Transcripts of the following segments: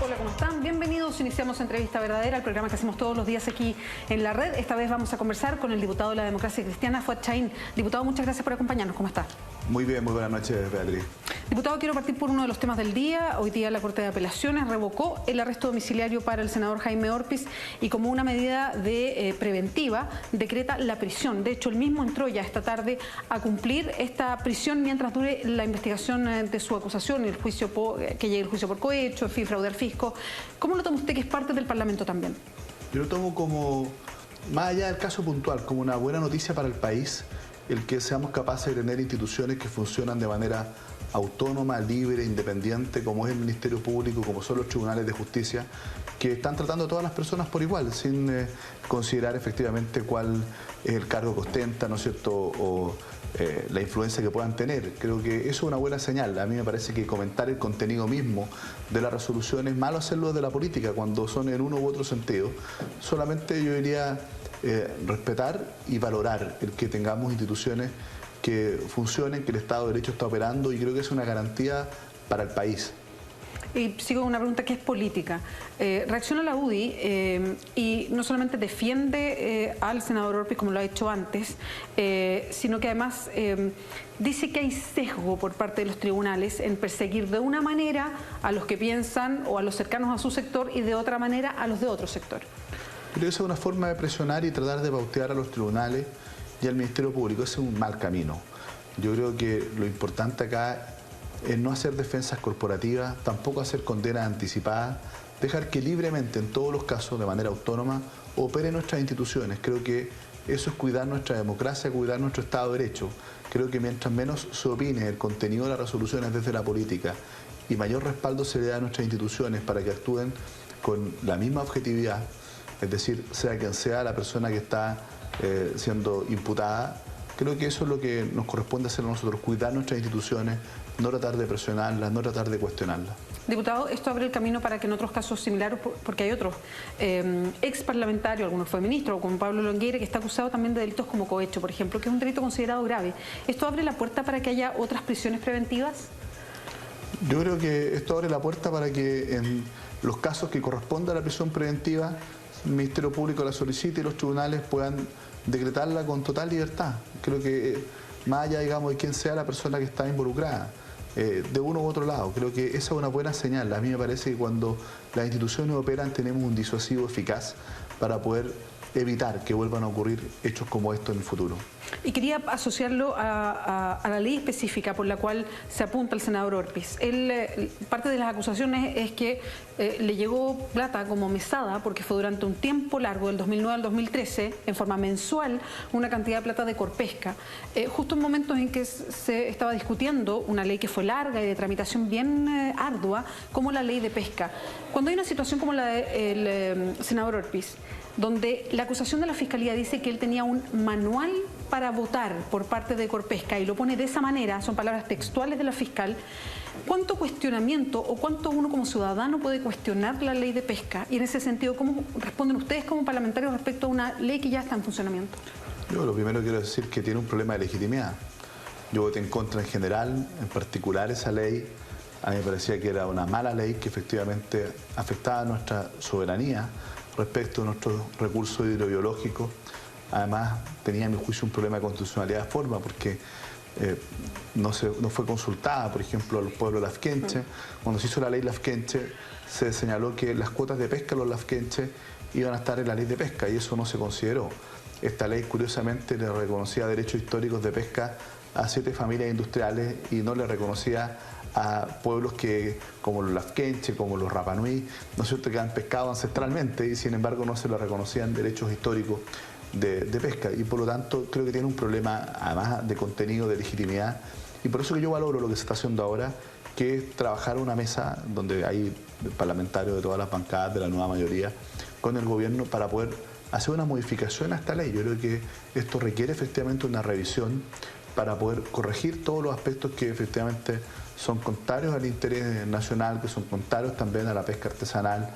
Hola, ¿cómo están? Bienvenidos. Iniciamos Entrevista Verdadera, el programa que hacemos todos los días aquí en la red. Esta vez vamos a conversar con el diputado de la Democracia Cristiana, Fuad Chahín. Diputado, muchas gracias por acompañarnos. ¿Cómo está? Muy bien, muy buenas noches, Beatriz. Diputado, quiero partir por uno de los temas del día. Hoy día la Corte de Apelaciones revocó el arresto domiciliario para el senador Jaime Orpiz y como una medida preventiva decreta la prisión. De hecho, él mismo entró ya esta tarde a cumplir esta prisión mientras dure la investigación de su acusación y el juicio que llegue el juicio por cohecho, en fin, fraude al fisco. ¿Cómo lo toma usted, que es parte del Parlamento también? Yo lo tomo como, más allá del caso puntual, como una buena noticia para el país, el que seamos capaces de tener instituciones que funcionan de manera autónoma, libre, independiente, como es el Ministerio Público, como son los tribunales de justicia, que están tratando a todas las personas por igual, sin considerar efectivamente cuál es el cargo que ostentan, ¿no es cierto?, o la influencia que puedan tener. Creo que eso es una buena señal. A mí me parece que comentar el contenido mismo de la resolución es malo hacerlo de la política, cuando son en uno u otro sentido. Solamente yo diría respetar y valorar el que tengamos instituciones que funcionen, que el Estado de Derecho está operando, y creo que es una garantía para el país. Y sigo con una pregunta que es política. Reacciona la UDI y no solamente defiende al senador Orpiz como lo ha hecho antes, sino que además dice que hay sesgo por parte de los tribunales en perseguir de una manera a los que piensan o a los cercanos a su sector y de otra manera a los de otro sector. Creo que esa es una forma de presionar y tratar de pautear a los tribunales y al Ministerio Público. Ese es un mal camino. Yo creo que lo importante acá es no hacer defensas corporativas, tampoco hacer condenas anticipadas, dejar que libremente, en todos los casos, de manera autónoma, operen nuestras instituciones. Creo que eso es cuidar nuestra democracia, cuidar nuestro Estado de Derecho. Creo que mientras menos se opine el contenido de las resoluciones desde la política y mayor respaldo se le da a nuestras instituciones para que actúen con la misma objetividad, es decir, sea quien sea la persona que está siendo imputada, creo que eso es lo que nos corresponde hacer a nosotros, cuidar nuestras instituciones, no tratar de presionarlas, no tratar de cuestionarlas. Diputado, esto abre el camino para que en otros casos similares, porque hay otros ex parlamentarios, algunos fue ministro, como Pablo Longueira, que está acusado también de delitos como cohecho, por ejemplo, que es un delito considerado grave. ¿Esto abre la puerta para que haya otras prisiones preventivas? Yo creo que esto abre la puerta para que en los casos que corresponda a la prisión preventiva, el Ministerio Público la solicite y los tribunales puedan decretarla con total libertad. Creo que más allá, digamos, de quién sea la persona que está involucrada, de uno u otro lado, creo que esa es una buena señal. A mí me parece que cuando las instituciones operan tenemos un disuasivo eficaz para poder evitar que vuelvan a ocurrir hechos como estos en el futuro. Y quería asociarlo a la ley específica por la cual se apunta el senador Orpiz. Parte de las acusaciones es que le llegó plata como mesada porque fue durante un tiempo largo, del 2009 al 2013, en forma mensual, una cantidad de plata de Corpesca. Justo en momentos en que se estaba discutiendo una ley que fue larga y de tramitación bien ardua, como la ley de pesca. Cuando hay una situación como la del senador Orpiz, donde la acusación de la Fiscalía dice que él tenía un manual para votar por parte de Corpesca y lo pone de esa manera, son palabras textuales de la fiscal, ¿cuánto cuestionamiento o cuánto uno como ciudadano puede cuestionar la ley de pesca? Y en ese sentido, ¿cómo responden ustedes como parlamentarios respecto a una ley que ya está en funcionamiento? Yo lo primero quiero decir que tiene un problema de legitimidad. Yo voté en contra en general, en particular esa ley. A mí me parecía que era una mala ley que efectivamente afectaba a nuestra soberanía respecto a nuestros recursos hidrobiológicos. Además, tenía en mi juicio un problema de constitucionalidad de forma, porque no fue consultada, por ejemplo, al pueblo lafkenche. Cuando se hizo la ley lafkenche, se señaló que las cuotas de pesca de los lafkenches iban a estar en la ley de pesca, y eso no se consideró. Esta ley, curiosamente, le reconocía derechos históricos de pesca a 7 familias industriales y no le reconocía a pueblos como los lafkenche, como los Rapanui, ¿no es cierto?, que han pescado ancestralmente y sin embargo no se les reconocían derechos históricos de pesca, y por lo tanto creo que tiene un problema además de contenido, de legitimidad, y por eso que yo valoro lo que se está haciendo ahora, que es trabajar una mesa donde hay parlamentarios de todas las bancadas, de la nueva mayoría, con el gobierno para poder hacer una modificación a esta ley. Yo creo que esto requiere efectivamente una revisión para poder corregir todos los aspectos que efectivamente son contrarios al interés nacional, que son contrarios también a la pesca artesanal,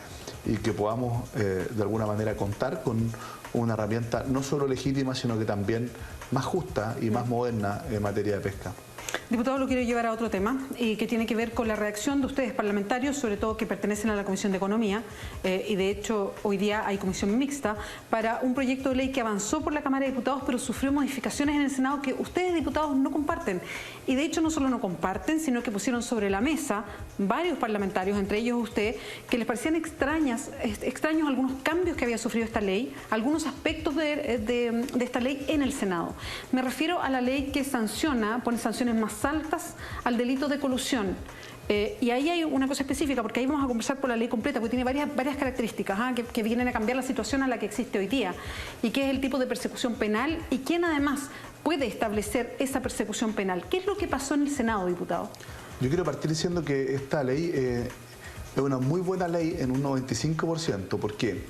y que podamos de alguna manera contar con una herramienta no solo legítima, sino que también más justa y más moderna en materia de pesca. Diputado, lo quiero llevar a otro tema y que tiene que ver con la reacción de ustedes parlamentarios, sobre todo que pertenecen a la Comisión de Economía, y de hecho hoy día hay comisión mixta, para un proyecto de ley que avanzó por la Cámara de Diputados pero sufrió modificaciones en el Senado que ustedes, diputados, no comparten. Y de hecho no solo no comparten, sino que pusieron sobre la mesa varios parlamentarios, entre ellos usted, que les parecían extraños algunos cambios que había sufrido esta ley, algunos aspectos de esta ley en el Senado. Me refiero a la ley que pone sanciones más altas al delito de colusión. Y ahí hay una cosa específica, porque ahí vamos a conversar por la ley completa, porque tiene varias características que vienen a cambiar la situación a la que existe hoy día, y que es el tipo de persecución penal y quién además puede establecer esa persecución penal. ¿Qué es lo que pasó en el Senado, diputado? Yo quiero partir diciendo que esta ley es una muy buena ley en un 95%. ¿Por qué?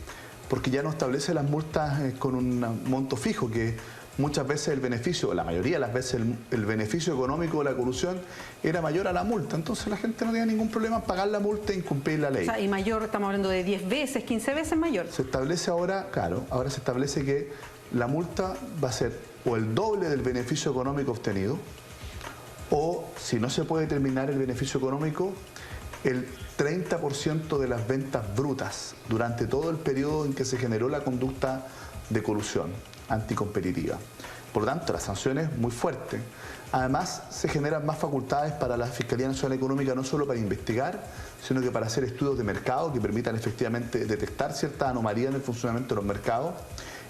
Porque ya no establece las multas con un monto fijo, que muchas veces el beneficio, la mayoría de las veces el beneficio económico de la colusión era mayor a la multa. Entonces la gente no tenía ningún problema en pagar la multa e incumplir la ley. O sea, y mayor, estamos hablando de 10 veces, 15 veces mayor. Se establece ahora, claro, ahora se establece que la multa va a ser o el doble del beneficio económico obtenido, o si no se puede determinar el beneficio económico, el 30% de las ventas brutas durante todo el periodo en que se generó la conducta de colusión anticompetitiva. Por lo tanto, la sanción es muy fuerte. Además, se generan más facultades para la Fiscalía Nacional Económica, no solo para investigar, sino que para hacer estudios de mercado que permitan efectivamente detectar ciertas anomalías en el funcionamiento de los mercados,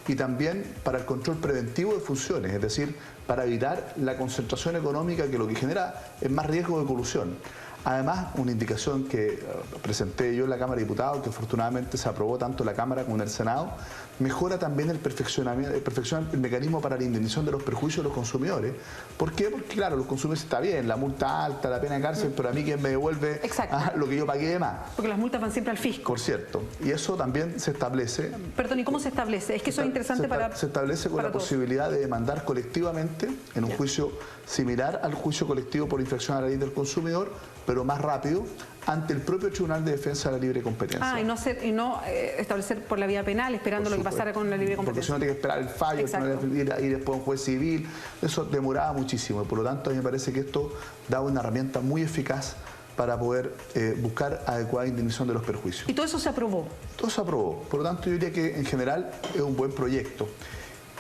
y también para el control preventivo de funciones, es decir, para evitar la concentración económica, que lo que genera es más riesgo de colusión. Además, una indicación que presenté yo en la Cámara de Diputados, que afortunadamente se aprobó tanto en la Cámara como en el Senado, mejora también el mecanismo para la indemnización de los perjuicios de los consumidores. ¿Por qué? Porque claro, los consumidores está bien, la multa alta, la pena de cárcel, pero a mí ¿quién me devuelve lo que yo pagué de más? Porque las multas van siempre al fisco. Por cierto, y eso también se establece. Perdón, ¿y cómo se establece? Es que eso es interesante se establece con la posibilidad de demandar colectivamente en un juicio similar al juicio colectivo por infracción a la ley del consumidor, pero más rápido, ante el propio Tribunal de Defensa de la Libre Competencia. Y no establecer por la vía penal, esperando lo que pasara con la libre competencia. Porque si no tiene que esperar el fallo, y después un juez civil, eso demoraba muchísimo. Y por lo tanto, a mí me parece que esto da una herramienta muy eficaz para poder buscar adecuada indemnización de los perjuicios. ¿Y todo eso se aprobó? Todo se aprobó. Por lo tanto, yo diría que en general es un buen proyecto.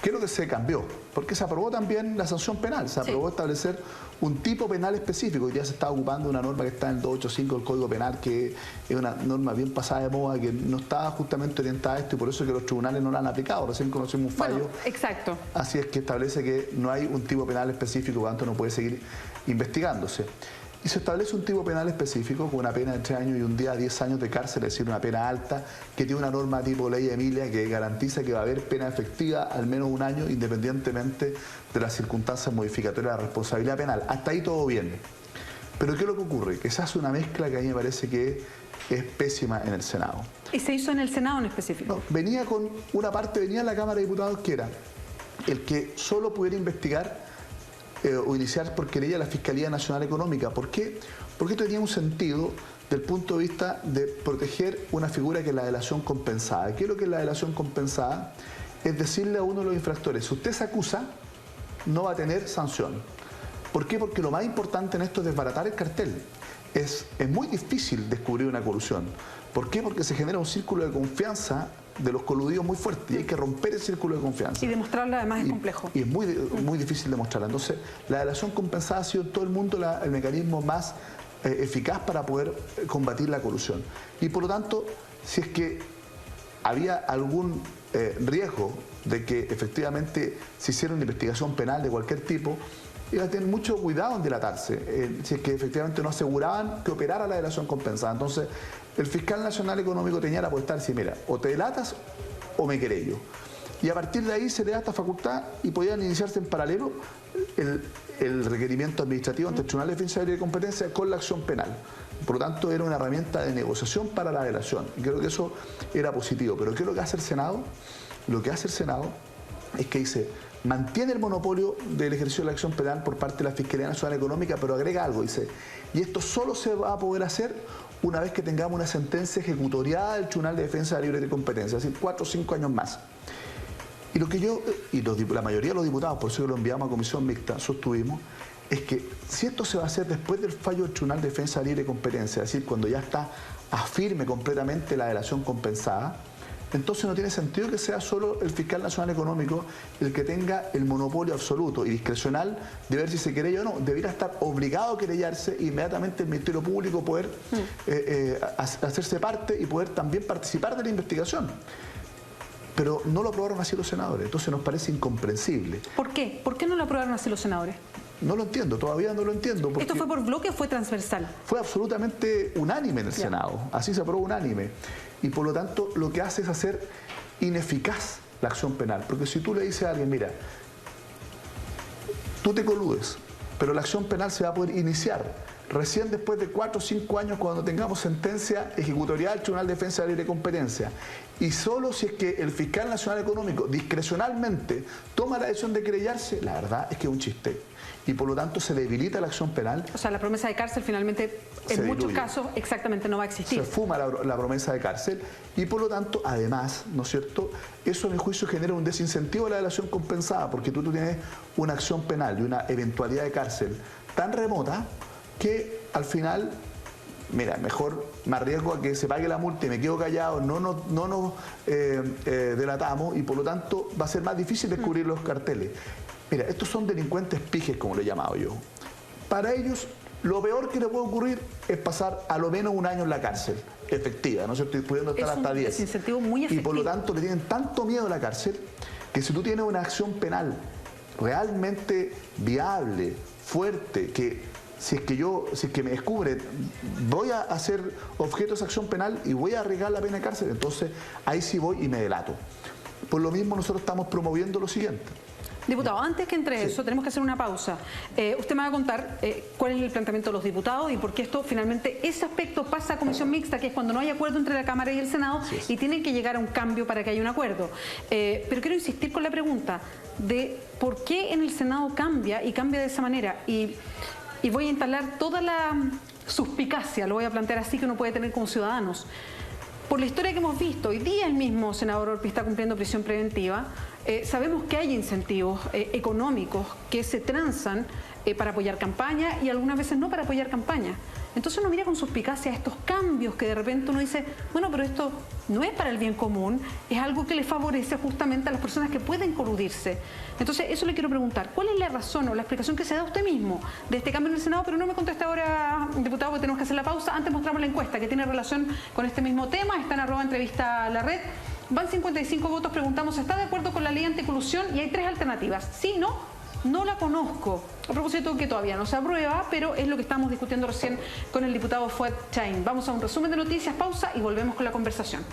¿Qué es lo que se cambió? Porque se aprobó también la sanción penal, se aprobó establecer un tipo penal específico. Ya se está ocupando una norma que está en el 285 del Código Penal, que es una norma bien pasada de moda, que no estaba justamente orientada a esto, y por eso es que los tribunales no la han aplicado. Recién conocimos un fallo. Bueno, exacto. Así es que establece que no hay un tipo penal específico, por lo tanto no puede seguir investigándose. Y se establece un tipo penal específico con una pena de 3 años y un día a 10 años de cárcel, es decir, una pena alta, que tiene una norma tipo ley Emilia que garantiza que va a haber pena efectiva al menos 1 año, independientemente de las circunstancias modificatorias de la responsabilidad penal. Hasta ahí todo bien. Pero ¿qué es lo que ocurre? Que se hace una mezcla que a mí me parece que es pésima en el Senado. ¿Y se hizo en el Senado en específico? No, venía con una parte, venía en la Cámara de Diputados, que era el que solo pudiera investigar o iniciar por querella la Fiscalía Nacional Económica. ¿Por qué? Porque esto tenía un sentido del punto de vista de proteger una figura que es la delación compensada. ¿Qué es lo que es la delación compensada? Es decirle a uno de los infractores, si usted se acusa, no va a tener sanción. ¿Por qué? Porque lo más importante en esto es desbaratar el cartel. Es muy difícil descubrir una colusión. ¿Por qué? Porque se genera un círculo de confianza de los coludidos muy fuerte, y hay que romper el círculo de confianza. Y demostrarla además es complejo. Y es muy difícil demostrarla. Entonces, la delación compensada ha sido en todo el mundo el mecanismo más eficaz para poder combatir la colusión. Y por lo tanto, si es que había algún riesgo de que efectivamente se hiciera una investigación penal de cualquier tipo, iba a tener mucho cuidado en dilatarse, si es que efectivamente no aseguraban que operara la delación compensada. Entonces, el fiscal nacional económico tenía la potestad de decir, mira, o te delatas o me querello. Y a partir de ahí se le da esta facultad y podían iniciarse en paralelo el requerimiento administrativo ante el Tribunal de Defensa de la Libre Competencia con la acción penal. Por lo tanto, era una herramienta de negociación para la delación. Y creo que eso era positivo. Pero ¿qué es lo que hace el Senado? Lo que hace el Senado es que dice, mantiene el monopolio del ejercicio de la acción penal por parte de la Fiscalía Nacional Económica, pero agrega algo, dice, y esto solo se va a poder hacer una vez que tengamos una sentencia ejecutoriada del Tribunal de Defensa de la Libre Competencia, es decir, 4 o 5 años más. Y lo que yo, y la mayoría de los diputados, por eso que lo enviamos a comisión mixta, sostuvimos, es que si esto se va a hacer después del fallo del Tribunal de Defensa Libre de Competencia, es decir, cuando ya está afirme completamente la delación compensada, entonces no tiene sentido que sea solo el fiscal nacional económico el que tenga el monopolio absoluto y discrecional de ver si se querella o no. Debería estar obligado a querellarse e inmediatamente el Ministerio Público poder hacerse parte y poder también participar de la investigación. Pero no lo aprobaron así los senadores, entonces nos parece incomprensible. ¿Por qué? ¿Por qué no lo aprobaron así los senadores? No lo entiendo, todavía no lo entiendo. ¿Esto fue por bloque o fue transversal? Fue absolutamente unánime en el Senado, así se aprobó unánime. Y por lo tanto lo que hace es hacer ineficaz la acción penal. Porque si tú le dices a alguien, mira, tú te coludes, pero la acción penal se va a poder iniciar recién después de 4 o 5 años cuando tengamos sentencia ejecutorial del Tribunal de Defensa de Libre Competencia. Y solo si es que el fiscal nacional económico discrecionalmente toma la decisión de querellarse, la verdad es que es un chiste. Y por lo tanto se debilita la acción penal. O sea, la promesa de cárcel finalmente en muchos casos exactamente no va a existir. Se fuma la promesa de cárcel y por lo tanto, además, ¿no es cierto?, eso a mi juicio genera un desincentivo a la delación compensada, porque tú tienes una acción penal y una eventualidad de cárcel tan remota que al final, mira, mejor me arriesgo a que se pague la multa y me quedo callado, no nos delatamos y por lo tanto va a ser más difícil descubrir los carteles. Mira, estos son delincuentes pijes, como lo he llamado yo. Para ellos, lo peor que le puede ocurrir es pasar a lo menos 1 año en la cárcel, efectiva, ¿no es cierto? Pudiendo estar hasta 10. Es un desincentivo muy efectivo. Y por lo tanto le tienen tanto miedo a la cárcel que si tú tienes una acción penal realmente viable, fuerte, que si es que me descubre, voy a hacer objeto de esa acción penal y voy a arriesgar la pena de cárcel, entonces ahí sí voy y me delato. Por lo mismo nosotros estamos promoviendo lo siguiente. Diputado, antes que entre eso, tenemos que hacer una pausa. Usted me va a contar cuál es el planteamiento de los diputados y por qué esto finalmente, ese aspecto pasa a comisión mixta, que es cuando no hay acuerdo entre la Cámara y el Senado y tienen que llegar a un cambio para que haya un acuerdo. Pero quiero insistir con la pregunta de por qué en el Senado cambia y cambia de esa manera. Y voy a instalar toda la suspicacia, lo voy a plantear así, que uno puede tener como ciudadanos. Por la historia que hemos visto, hoy día el mismo senador Orpiz está cumpliendo prisión preventiva. Sabemos que hay incentivos económicos que se transan para apoyar campaña y algunas veces no para apoyar campaña. Entonces uno mira con suspicacia estos cambios que de repente uno dice, bueno, pero esto no es para el bien común, es algo que le favorece justamente a las personas que pueden coludirse. Entonces eso le quiero preguntar, ¿cuál es la razón o la explicación que se da a usted mismo de este cambio en el Senado? Pero no me conteste ahora, diputado, porque tenemos que hacer la pausa. Antes mostramos la encuesta que tiene relación con este mismo tema, está en @entrevista_la_red. Van 55 votos, preguntamos, ¿está de acuerdo con la ley anticolusión? Y hay 3 alternativas, sí, no la conozco. A propósito que todavía no se aprueba, pero es lo que estamos discutiendo recién con el diputado Fuad Chaín. Vamos a un resumen de noticias, pausa y volvemos con la conversación.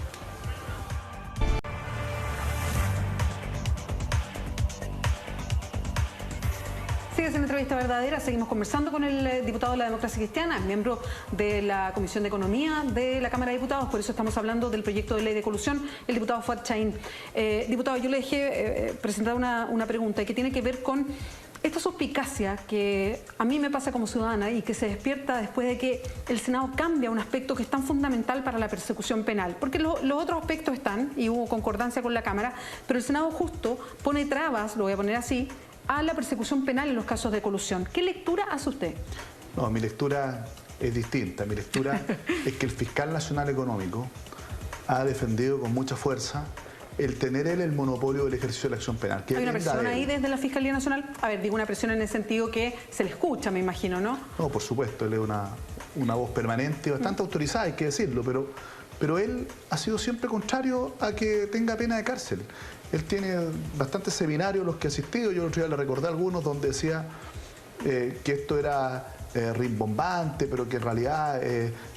Sigues en Entrevista Verdadera, seguimos conversando con el diputado de la Democracia Cristiana, miembro de la Comisión de Economía de la Cámara de Diputados, por eso estamos hablando del proyecto de ley de colusión, el diputado Fuad Chaín. Diputado, yo le dejé presentar una pregunta que tiene que ver con esta suspicacia que a mí me pasa como ciudadana y que se despierta después de que el Senado cambia un aspecto que es tan fundamental para la persecución penal. Porque los otros aspectos están, y hubo concordancia con la Cámara, pero el Senado justo pone trabas, lo voy a poner así, a la persecución penal en los casos de colusión. ¿Qué lectura hace usted? No, mi lectura es distinta. Mi lectura es que el fiscal nacional económico ha defendido con mucha fuerza el tener él el monopolio del ejercicio de la acción penal. ¿Hay una presión ahí desde la Fiscalía Nacional? A ver, digo una presión en el sentido que se le escucha, me imagino, ¿no? No, por supuesto, él es una voz permanente y bastante autorizada, hay que decirlo, pero él ha sido siempre contrario a que tenga pena de cárcel. Él tiene bastantes seminarios los que ha asistido, yo el otro día le recordé algunos donde decía que esto era rimbombante, pero que en realidad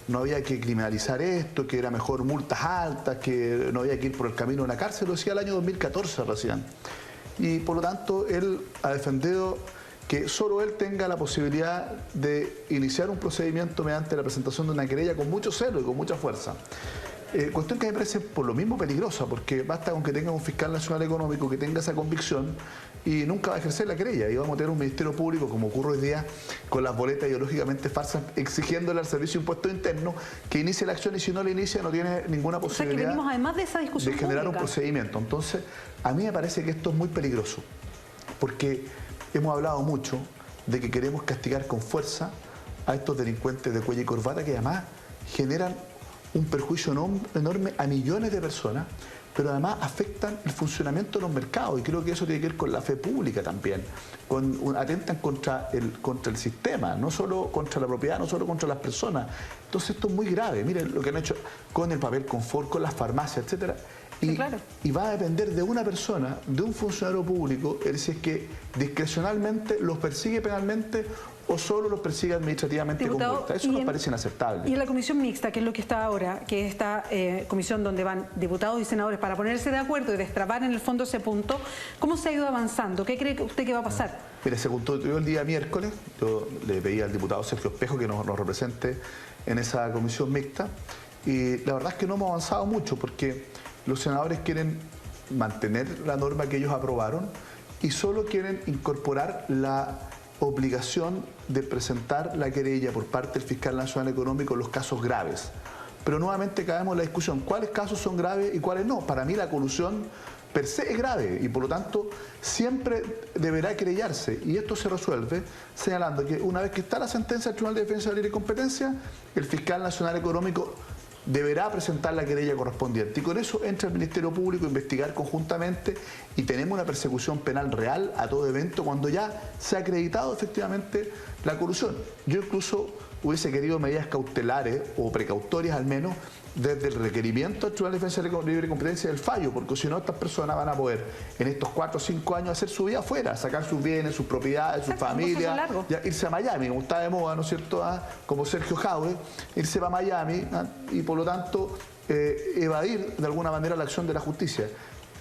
no había que criminalizar esto, que era mejor multas altas, que no había que ir por el camino de la cárcel, lo decía el año 2014 recién. Y por lo tanto él ha defendido que solo él tenga la posibilidad de iniciar un procedimiento mediante la presentación de una querella con mucho celo y con mucha fuerza. Cuestión que me parece por lo mismo peligrosa, porque basta con que tenga un fiscal nacional económico que tenga esa convicción y nunca va a ejercer la querella. Y vamos a tener un ministerio público, como ocurre hoy día, con las boletas ideológicamente farsas, exigiéndole al Servicio de Impuestos Internos que inicie la acción y si no la inicia no tiene ninguna posibilidad, o sea, que venimos además de esa discusión de generar pública. Un procedimiento. Entonces, a mí me parece que esto es muy peligroso, porque hemos hablado mucho de que queremos castigar con fuerza a estos delincuentes de cuello y corbata que además generan un perjuicio enorme a millones de personas, pero además afectan el funcionamiento de los mercados, y creo que eso tiene que ver con la fe pública también, atentan contra el sistema, no solo contra la propiedad, no solo contra las personas. Entonces esto es muy grave. Miren lo que han hecho con el papel confort, con las farmacias, etcétera. Y, sí, claro. Y va a depender de una persona, de un funcionario público, si es que discrecionalmente los persigue penalmente o solo los persigue administrativamente. Diputado, con multa. Eso nos parece inaceptable. Y en la comisión mixta, que es lo que está ahora, que es esta comisión donde van diputados y senadores para ponerse de acuerdo y destrabar en el fondo ese punto, ¿cómo se ha ido avanzando? ¿Qué cree usted que va a pasar? Mire, se constituyó el día miércoles, yo le pedí al diputado Sergio Espejo que nos represente en esa comisión mixta, y la verdad es que no hemos avanzado mucho porque los senadores quieren mantener la norma que ellos aprobaron y solo quieren incorporar la obligación de presentar la querella por parte del fiscal nacional económico en los casos graves. Pero nuevamente caemos en la discusión, ¿cuáles casos son graves y cuáles no? Para mí la colusión per se es grave y por lo tanto siempre deberá querellarse, y esto se resuelve señalando que una vez que está la sentencia del Tribunal de Defensa de la Libre Competencia, el fiscal nacional económico deberá presentar la querella correspondiente, y con eso entra el Ministerio Público a investigar conjuntamente y tenemos una persecución penal real a todo evento cuando ya se ha acreditado efectivamente la colusión. Yo incluso hubiese querido medidas cautelares o precautorias al menos desde el requerimiento del Tribunal de Defensa de la Libre Competencia del fallo, porque si no estas personas van a poder en estos 4 o 5 años hacer su vida afuera, sacar sus bienes, sus propiedades, sus familias, irse a Miami, como está de moda, ¿no es cierto? Como Sergio Jaue, irse para Miami y por lo tanto evadir de alguna manera la acción de la justicia.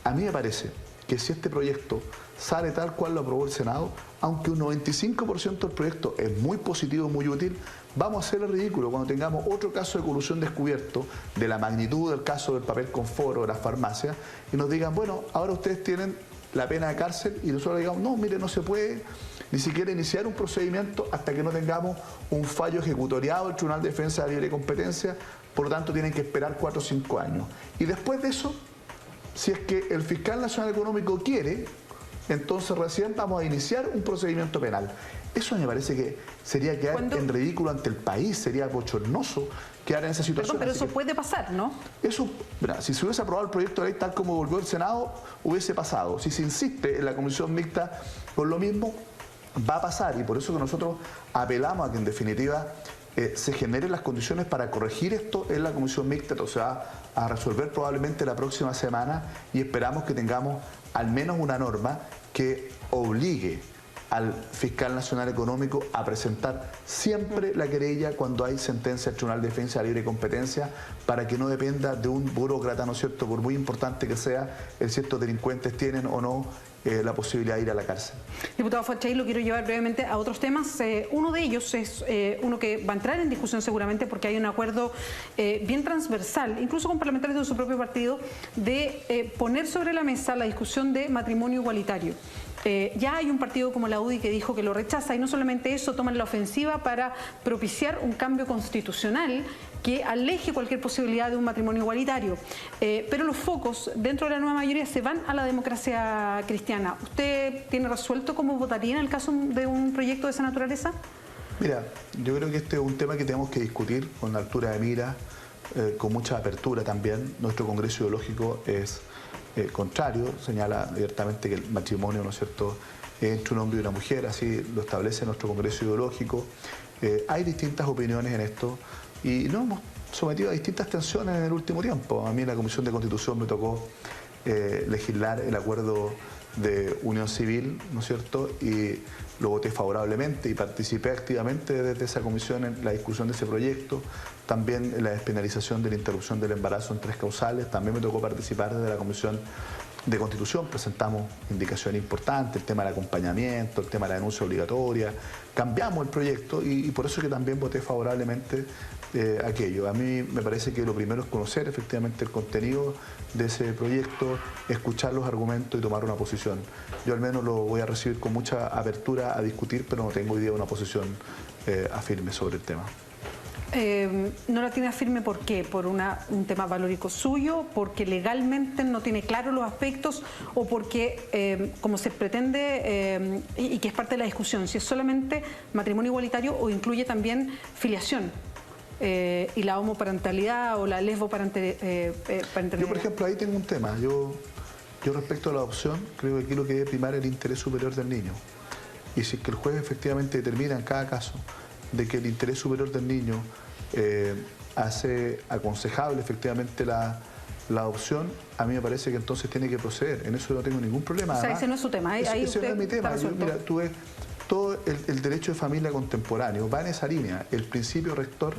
A mí me parece que si este proyecto sale tal cual lo aprobó el Senado, aunque un 95% del proyecto es muy positivo, muy útil, vamos a hacer el ridículo cuando tengamos otro caso de colusión descubierto de la magnitud del caso del papel confort o de las farmacias y nos digan, bueno, ahora ustedes tienen la pena de cárcel, y nosotros digamos, no, mire, no se puede ni siquiera iniciar un procedimiento hasta que no tengamos un fallo ejecutoriado del Tribunal de Defensa de la Libre Competencia, por lo tanto tienen que esperar 4 o 5 años. Y después de eso, si es que el fiscal nacional económico quiere, entonces recién vamos a iniciar un procedimiento penal. Eso me parece que sería quedar en ridículo ante el país, sería bochornoso quedar en esa situación. Perdón, pero eso puede pasar, ¿no? Eso, mira, si se hubiese aprobado el proyecto de ley tal como volvió el Senado, hubiese pasado. Si se insiste en la comisión mixta con lo mismo, va a pasar, y por eso que nosotros apelamos a que en definitiva se generen las condiciones para corregir esto en la comisión mixta. Esto se va a resolver probablemente la próxima semana y esperamos que tengamos al menos una norma que obligue al fiscal nacional económico a presentar siempre la querella cuando hay sentencia del Tribunal de Defensa de la Libre Competencia, para que no dependa de un burócrata, ¿no es cierto?, por muy importante que sea, si estos delincuentes tienen o no la posibilidad de ir a la cárcel. Diputado Fachay, lo quiero llevar brevemente a otros temas. Uno de ellos es uno que va a entrar en discusión seguramente porque hay un acuerdo bien transversal, incluso con parlamentarios de su propio partido, de poner sobre la mesa la discusión de matrimonio igualitario. Ya hay un partido como la UDI que dijo que lo rechaza, y no solamente eso, toman la ofensiva para propiciar un cambio constitucional que aleje cualquier posibilidad de un matrimonio igualitario. Pero los focos dentro de la nueva mayoría se van a la democracia cristiana. ¿Usted tiene resuelto cómo votaría en el caso de un proyecto de esa naturaleza? Mira, yo creo que este es un tema que tenemos que discutir con la altura de mira, con mucha apertura también. Nuestro Congreso Ideológico es contrario, señala abiertamente que el matrimonio, ¿no es cierto?, es entre un hombre y una mujer, así lo establece nuestro Congreso Ideológico. Hay distintas opiniones en esto y nos hemos sometido a distintas tensiones en el último tiempo. A mí en la Comisión de Constitución me tocó legislar el acuerdo de unión civil, ¿no es cierto?, y lo voté favorablemente y participé activamente desde esa comisión en la discusión de ese proyecto. También en la despenalización de la interrupción del embarazo en 3 causales, también me tocó participar desde la Comisión de Constitución. Presentamos indicaciones importantes, el tema del acompañamiento, el tema de la denuncia obligatoria. Cambiamos el proyecto y por eso que también voté favorablemente aquello. A mí me parece que lo primero es conocer efectivamente el contenido de ese proyecto, escuchar los argumentos y tomar una posición. Yo al menos lo voy a recibir con mucha apertura a discutir, pero no tengo hoy día una posición firme sobre el tema. No la tiene firme, ¿por qué? ¿Por un tema valórico suyo? ¿Porque legalmente no tiene claros los aspectos? ¿O porque, como se pretende, y que es parte de la discusión, si es solamente matrimonio igualitario o incluye también filiación? Y la homoparentalidad o la lesboparentalidad. Yo, por ejemplo, ahí tengo un tema. Yo respecto a la adopción, creo que aquí lo que debe primar es el interés superior del niño. Y si es que el juez efectivamente determina en cada caso de que el interés superior del niño hace aconsejable efectivamente la adopción, a mí me parece que entonces tiene que proceder. En eso no tengo ningún problema. O sea, ese no es su tema. Ese no es mi tema. Mira, tú ves, todo el derecho de familia contemporáneo va en esa línea. El principio rector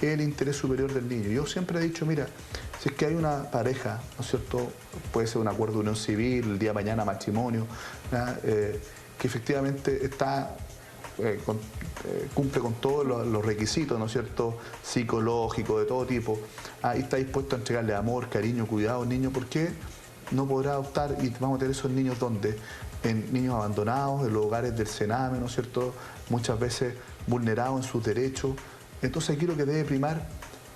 es el interés superior del niño. Yo siempre he dicho, mira, si es que hay una pareja, ¿no es cierto? Puede ser un acuerdo de unión civil, el día de mañana matrimonio, que efectivamente está... cumple con todos los requisitos, ¿no es cierto?, psicológicos, de todo tipo, y está dispuesto a entregarle amor, cariño, cuidado al niño. ¿Por qué no podrá adoptar? Y vamos a tener esos niños, ¿dónde? En niños abandonados, en los hogares del Sename, ¿no es cierto?, muchas veces vulnerados en sus derechos. Entonces aquí lo que debe primar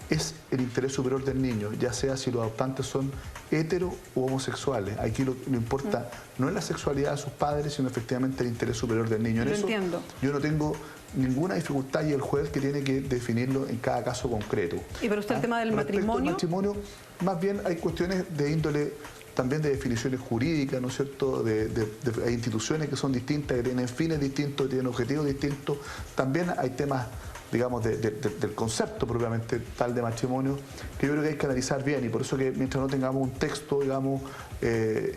es el interés superior del niño, ya sea si los adoptantes son hetero u homosexuales. Aquí lo importa no es la sexualidad de sus padres, sino efectivamente el interés superior del niño. En eso entiendo. Yo no tengo ninguna dificultad, y el juez que tiene que definirlo en cada caso concreto. ¿Y para usted el tema del matrimonio? El matrimonio, más bien hay cuestiones de índole también de definiciones jurídicas, ¿no es cierto?, hay instituciones que son distintas, que tienen fines distintos, que tienen objetivos distintos. También hay temas, digamos, del concepto propiamente tal de matrimonio, que yo creo que hay que analizar bien, y por eso que mientras no tengamos un texto, digamos,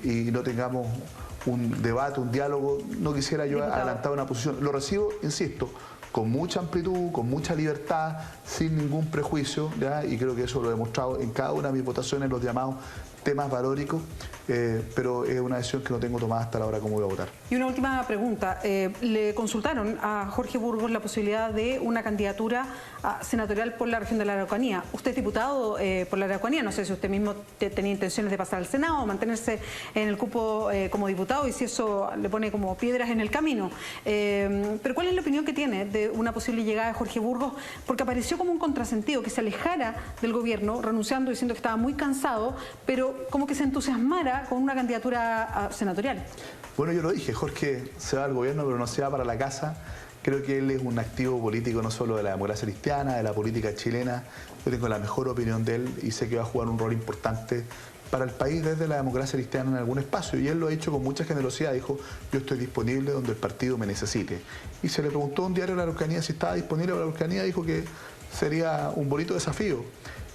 y no tengamos un debate, un diálogo, no quisiera yo adelantar una posición. Lo recibo, insisto, con mucha amplitud, con mucha libertad, sin ningún prejuicio, ¿ya? Y creo que eso lo he demostrado en cada una de mis votaciones, los llamados temas valóricos, pero es una decisión que no tengo tomada hasta la hora cómo voy a votar. Y una última pregunta. Le consultaron a Jorge Burgos la posibilidad de una candidatura senatorial por la región de la Araucanía. Usted es diputado por la Araucanía, no sé si usted mismo tenía intenciones de pasar al Senado o mantenerse en el cupo como diputado, y si eso le pone como piedras en el camino. Pero ¿cuál es la opinión que tiene de una posible llegada de Jorge Burgos? Porque apareció como un contrasentido, que se alejara del gobierno, renunciando, diciendo que estaba muy cansado, pero como que se entusiasmara con una candidatura senatorial. Bueno, yo lo dije, Jorge se va al gobierno, pero no se va para la casa. Creo que él es un activo político no solo de la democracia cristiana, de la política chilena. Yo tengo la mejor opinión de él y sé que va a jugar un rol importante para el país desde la democracia cristiana en algún espacio. Y él lo ha hecho con mucha generosidad. Dijo, yo estoy disponible donde el partido me necesite. Y se le preguntó a un diario de la Araucanía si estaba disponible para la Araucanía. Dijo que sería un bonito desafío.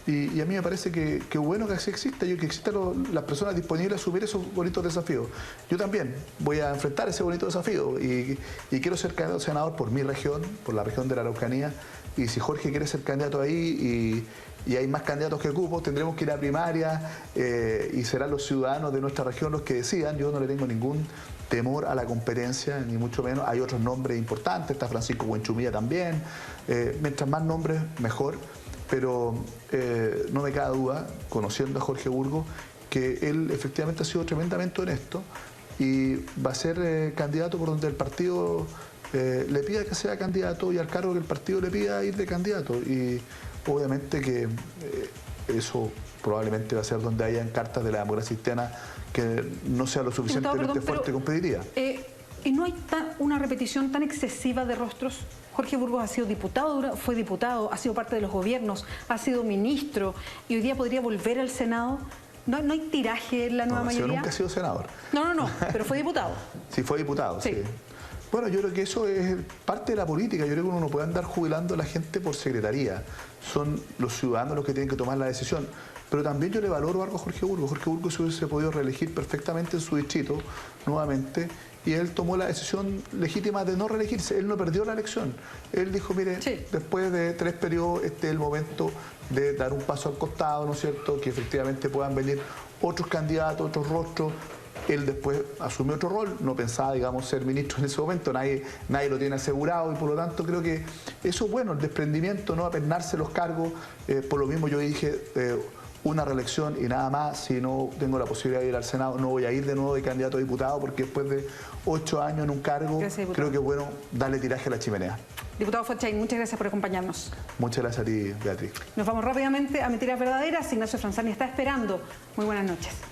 Y a mí me parece que bueno que así exista, que existan las personas disponibles a asumir esos bonitos desafíos. Yo también voy a enfrentar ese bonito desafío y quiero ser candidato a senador por mi región, por la región de la Araucanía. Y si Jorge quiere ser candidato ahí y hay más candidatos que cupos, tendremos que ir a primaria y serán los ciudadanos de nuestra región los que decidan. Yo no le tengo ningún temor a la competencia, ni mucho menos. Hay otros nombres importantes, está Francisco Buenchumilla también. Mientras más nombres, mejor. Pero no me cabe duda, conociendo a Jorge Burgos, que él efectivamente ha sido tremendamente honesto y va a ser candidato por donde el partido le pida que sea candidato y al cargo que el partido le pida ir de candidato. Y obviamente que eso probablemente va a ser donde hayan cartas de la democracia cristiana que no sea lo suficientemente fuerte y competitiva. ¿Y no hay una repetición tan excesiva de rostros? Jorge Burgos ha sido diputado, fue diputado, ha sido parte de los gobiernos, ha sido ministro y hoy día podría volver al Senado. ¿No hay tiraje en la nueva mayoría? Yo nunca he sido senador. No, pero fue diputado. Sí, fue diputado, sí. Bueno, yo creo que eso es parte de la política. Yo creo que uno no puede andar jubilando a la gente por secretaría. Son los ciudadanos los que tienen que tomar la decisión. Pero también yo le valoro algo a Jorge Burgos. Jorge Burgos se hubiese podido reelegir perfectamente en su distrito nuevamente, y él tomó la decisión legítima de no reelegirse. Él no perdió la elección. Él dijo, mire, después de 3 periodos, este es el momento de dar un paso al costado, ¿no es cierto?, que efectivamente puedan venir otros candidatos, otros rostros. Él después asumió otro rol, no pensaba, digamos, ser ministro en ese momento, nadie lo tiene asegurado, y por lo tanto creo que eso es bueno, el desprendimiento, no apernarse los cargos. Por lo mismo yo dije, una reelección y nada más. Si no tengo la posibilidad de ir al Senado, no voy a ir de nuevo de candidato a diputado, porque después de 8 años en un cargo, creo que es bueno darle tiraje a la chimenea. Diputado Forchain, muchas gracias por acompañarnos. Muchas gracias a ti, Beatriz. Nos vamos rápidamente a Mentiras Verdaderas. Ignacio Franzani está esperando. Muy buenas noches.